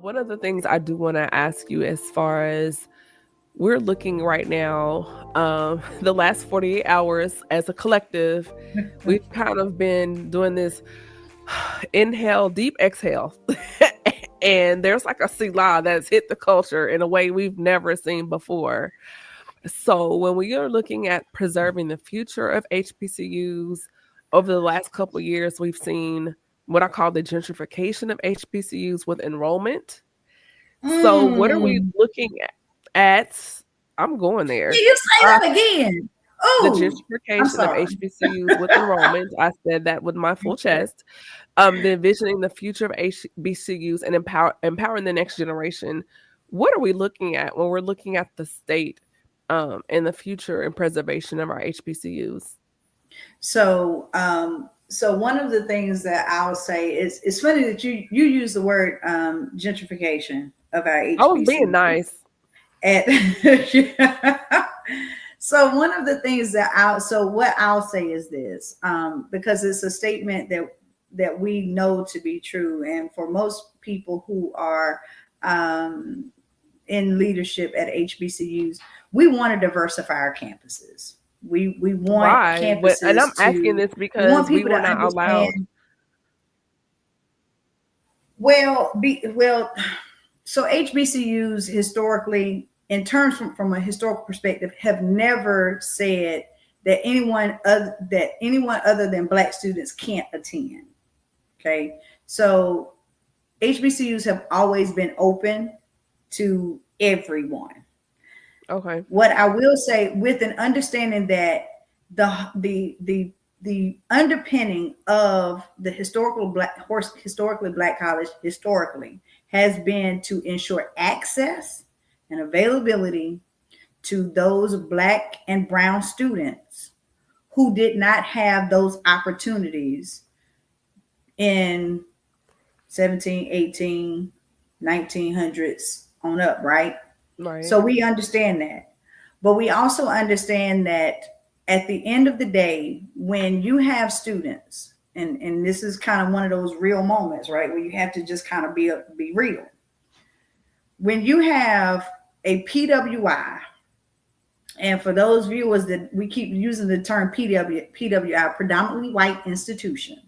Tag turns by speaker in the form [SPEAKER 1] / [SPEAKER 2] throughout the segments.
[SPEAKER 1] One of the things I do want to ask you, as far as we're looking right now, the last 48 hours as a collective, we've kind of been doing this inhale, deep exhale. And there's like a Selah that's hit the culture in a way we've never seen before. So when we are looking at preserving the future of HBCUs, over the last couple of years, we've seen what I call the gentrification of HBCUs with enrollment. So what are we
[SPEAKER 2] Mm.
[SPEAKER 1] looking at? I'm going
[SPEAKER 2] Can
[SPEAKER 1] there.
[SPEAKER 2] you say
[SPEAKER 1] Uh,
[SPEAKER 2] that again?
[SPEAKER 1] the
[SPEAKER 2] Oh, I'm
[SPEAKER 1] gentrification of
[SPEAKER 2] sorry.
[SPEAKER 1] HBCUs with enrollment. I said that with my full chest. The envisioning the future of HBCUs and empowering the next generation. What are we looking at when we're looking at the state and the future and preservation of our HBCUs?
[SPEAKER 2] So one of the things that I'll say is it's funny that you use the word gentrification of our
[SPEAKER 1] I was being
[SPEAKER 2] HBCU.
[SPEAKER 1] nice.
[SPEAKER 2] At so one of the things that what I'll say is this, because it's a statement that we know to be true, and for most people who are um, in leadership at HBCUs, we want to diversify our campuses. We want
[SPEAKER 1] Why? And I'm
[SPEAKER 2] campuses
[SPEAKER 1] asking
[SPEAKER 2] to
[SPEAKER 1] this
[SPEAKER 2] we want
[SPEAKER 1] because we
[SPEAKER 2] people
[SPEAKER 1] were
[SPEAKER 2] to
[SPEAKER 1] not allowed.
[SPEAKER 2] understand. Well, so HBCUs historically, in terms from a historical perspective, have never said that anyone other than Black students can't attend. Okay, so HBCUs have always been open to everyone.
[SPEAKER 1] Okay.
[SPEAKER 2] What I will say, with an understanding that the underpinning of the historically black college historically has been to ensure access and availability to those black and brown students who did not have those opportunities in 17, 18, 1900s on up, right?
[SPEAKER 1] Right.
[SPEAKER 2] So we understand that. But we also understand that at the end of the day, when you have students, and this is kind of one of those real moments, right? Where you have to just kind of be real. When you have a PWI, and for those viewers that we keep using the term PWI, predominantly white institution,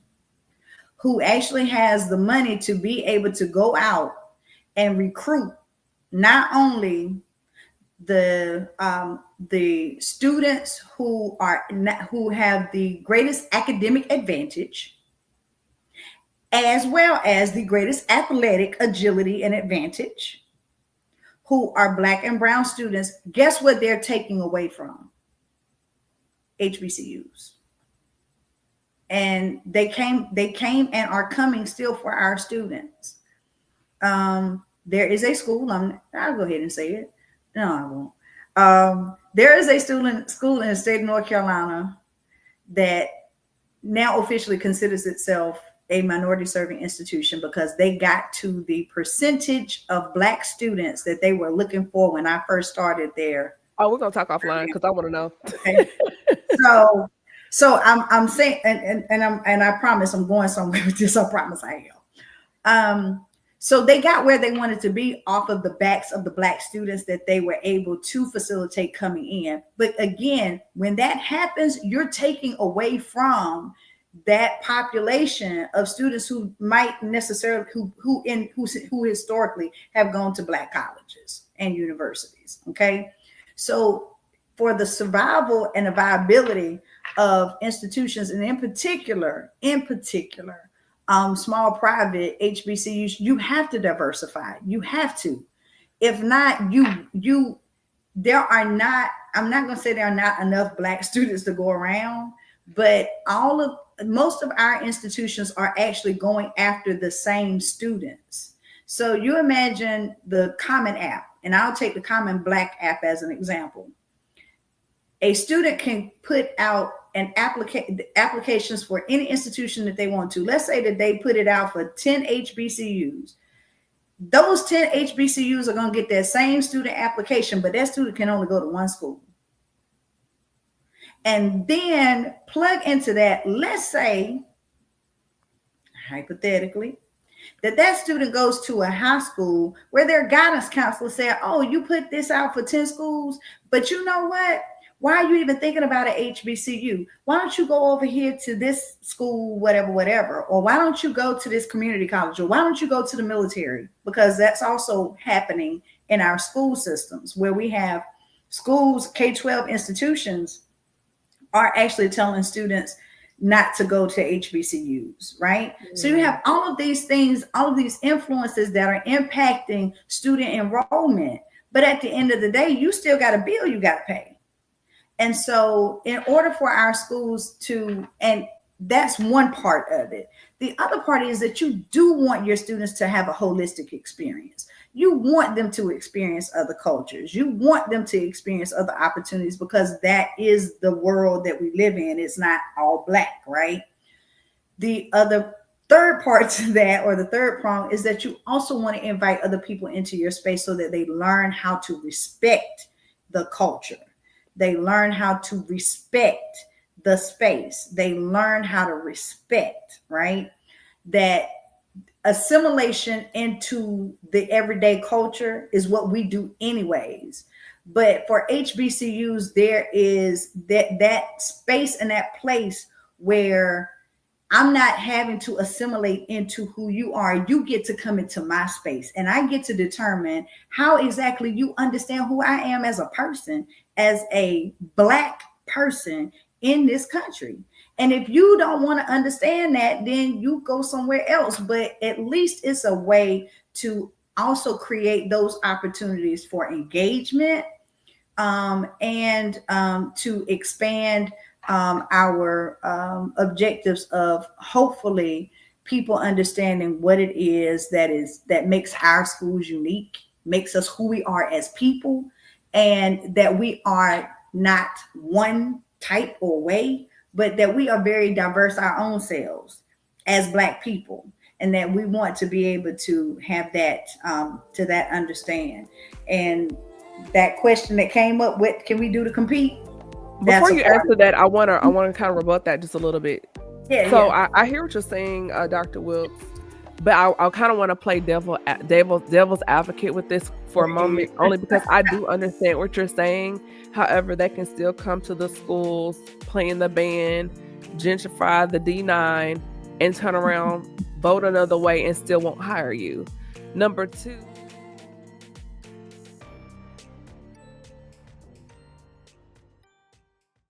[SPEAKER 2] who actually has the money to be able to go out and recruit not only the students who have the greatest academic advantage, as well as the greatest athletic agility and advantage, who are black and brown students. Guess what they're taking away from? HBCUs. And they came and are coming still for our students. There is a school. I'll go ahead and say it. No, I won't. There is a school in the state of North Carolina that now officially considers itself a minority serving institution because they got to the percentage of black students that they were looking for when I first started there.
[SPEAKER 1] Oh, we're gonna talk offline because I want to know.
[SPEAKER 2] Okay. So I'm saying, and I promise I'm going somewhere with this. I promise I am. So they got where they wanted to be off of the backs of the black students that they were able to facilitate coming in. But again, when that happens, you're taking away from that population of students who might necessarily who historically have gone to black colleges and universities. Okay, so for the survival and the viability of institutions, and in particular, small private HBCUs, you have to diversify. You have to. If not, there are not. I'm not going to say there are not enough black students to go around, but most of our institutions are actually going after the same students. So you imagine the Common App, and I'll take the Common Black App as an example. A student can put out applications for any institution that they want to. Let's say that they put it out for 10 HBCUs. Those 10 HBCUs are going to get that same student application, but that student can only go to one school. And then plug into that, let's say, hypothetically, that student goes to a high school where their guidance counselor said, oh, you put this out for 10 schools, but you know what? Why are you even thinking about an HBCU? Why don't you go over here to this school, whatever, or why don't you go to this community college, or why don't you go to the military? Because that's also happening in our school systems, where we have schools, K-12 institutions are actually telling students not to go to HBCUs, right? Mm-hmm. So you have all of these things, all of these influences that are impacting student enrollment. But at the end of the day, you still got a bill you got to pay. And so in order for our schools to, and that's one part of it. The other part is that you do want your students to have a holistic experience. You want them to experience other cultures. You want them to experience other opportunities, because that is the world that we live in. It's not all black, right? The other third part to that, or the third prong, is that you also want to invite other people into your space so that they learn how to respect the culture. They learn how to respect the space. They learn how to respect, right? That assimilation into the everyday culture is what we do anyways. But for HBCUs, there is that space and that place where I'm not having to assimilate into who you are. You get to come into my space, and I get to determine how exactly you understand who I am as a person, as a Black person in this country. And if you don't want to understand that, then you go somewhere else. But at least it's a way to also create those opportunities for engagement, and to expand our objectives of hopefully people understanding what it is that makes our schools unique, makes us who we are as people, and that we are not one type or way, but that we are very diverse our own selves as Black people, and that we want to be able to have that to that understand. And that question that came up, what can we do to compete?
[SPEAKER 1] Before you answer that, I want to kind of rebut that just a little bit.
[SPEAKER 2] Yeah.
[SPEAKER 1] So yeah. I hear what you're saying, Dr. Wilks, but I kind of want to play devil's advocate with this for a moment, only because I do understand what you're saying. However, they can still come to the schools, play in the band, gentrify the D9, and turn around, vote another way, and still won't hire you. Number two,